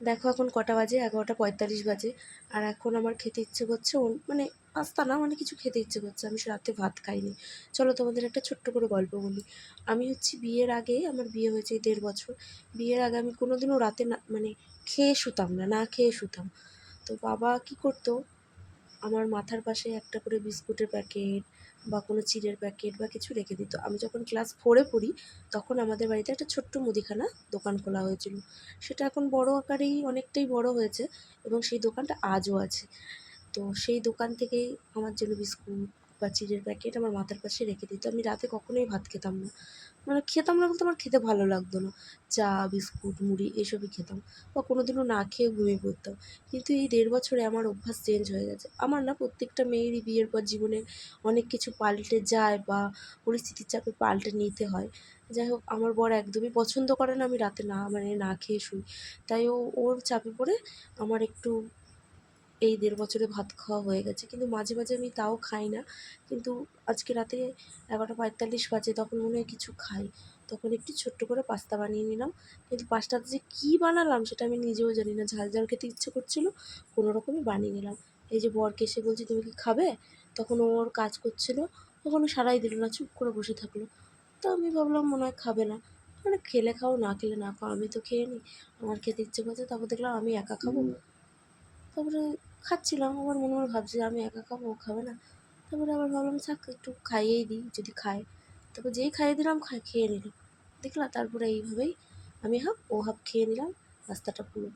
দেখো এখন কটা বাজে, 11:45 বাজে। আর এখন আমার খেতে ইচ্ছে করছে মানে পাস্তা না, মানে কিছু খেতে ইচ্ছে করছে। আমি রাতে ভাত খাইনি। চলো তোমাদের একটা ছোট্ট করে গল্প বলি। আমি হচ্ছে বিয়ের আগে, আমার বিয়ে হয়েছে এই 1.5 বছর। বিয়ের আগে আমি কোনোদিনও রাতে না, মানে খেয়ে শুতাম না, না খেয়ে শুতাম। তো বাবা কি করতো, আমার মাথার পাশে একটা করে বিস্কুটের প্যাকেট বা কোনো চিড়ের প্যাকেট বা কিছু রেখে দিত। আমি যখন ক্লাস 4-এ পড়ি, তখন আমাদের বাড়িতে একটা ছোট্ট মুদিখানা দোকান খোলা হয়েছিল। সেটা এখন বড় আকারেই অনেকটাই বড় হয়েছে এবং সেই দোকানটা আজও আছে। তো সেই দোকান থেকেই আমার জন্য বিস্কুট বা চিড়ের প্যাকেট আমার মাথার পাশে রেখে দিত। আমি রাতে কখনোই ভাত খেতাম না। মানে খেতাম না বলতে, আমার খেতে ভালো লাগতো না। চা, বিস্কুট, মুড়ি এসবই খেতাম বা কোনোদিনও না খেয়ে ঘুমিয়ে পড়তাম। কিন্তু এই 1.5 বছরে আমার অভ্যাস চেঞ্জ হয়ে গেছে। আমার না, প্রত্যেকটা মেয়েরই বিয়ের পর জীবনে অনেক কিছু পাল্টে যায় বা পরিস্থিতির চাপে পাল্টে নিতে হয়। যাই হোক, আমার বর একদমই পছন্দ করে না আমি রাতে না, মানে না খেয়ে শুই। তাই ওর চাপে পড়ে আমার একটু এই 1.5 বছরে ভাত খাওয়া হয়ে গেছে। কিন্তু মাঝে মাঝে আমি তাও খাই না। কিন্তু আজকে রাতে 11:45 বাজে, তখন মনে হয় কিছু খাই। তখন একটু ছোট্ট করে পাস্তা বানিয়ে নিলাম। কিন্তু পাস্তাতে যে কী বানালাম সেটা আমি নিজেও জানি না। ঝাল ঝাল খেতে ইচ্ছে করছিল, কোনো রকমে বানিয়ে নিলাম। এই যে বরকে এসে বলছি, তুমি কি খাবে? তখন ওর কাজ করছিল, তখন ও সাড়াই দিল না, চুপ করে বসে থাকলো। তো আমি ভাবলাম মনে হয় খাবে না। মানে খেলে খাও, না খেলে না খাও, আমি তো খেয়ে নিই। আমার খেতে ইচ্ছে করছে, তারপর দেখলাম আমি একা খাবো। তারপরে খাচ্ছিলাম, আবার মনে মনে ভাবছি আমি একা খাবো, ও খাবে না। তারপরে আবার ভাবলাম থাক, একটু খাইয়েই দিই যদি খায়। তারপর যেই খাইয়ে দিলাম, খেয়ে নিল। দেখলা, তারপরে এইভাবেই আমি হাফ ও হাফ খেয়ে নিলাম পাস্তাটা পুরো।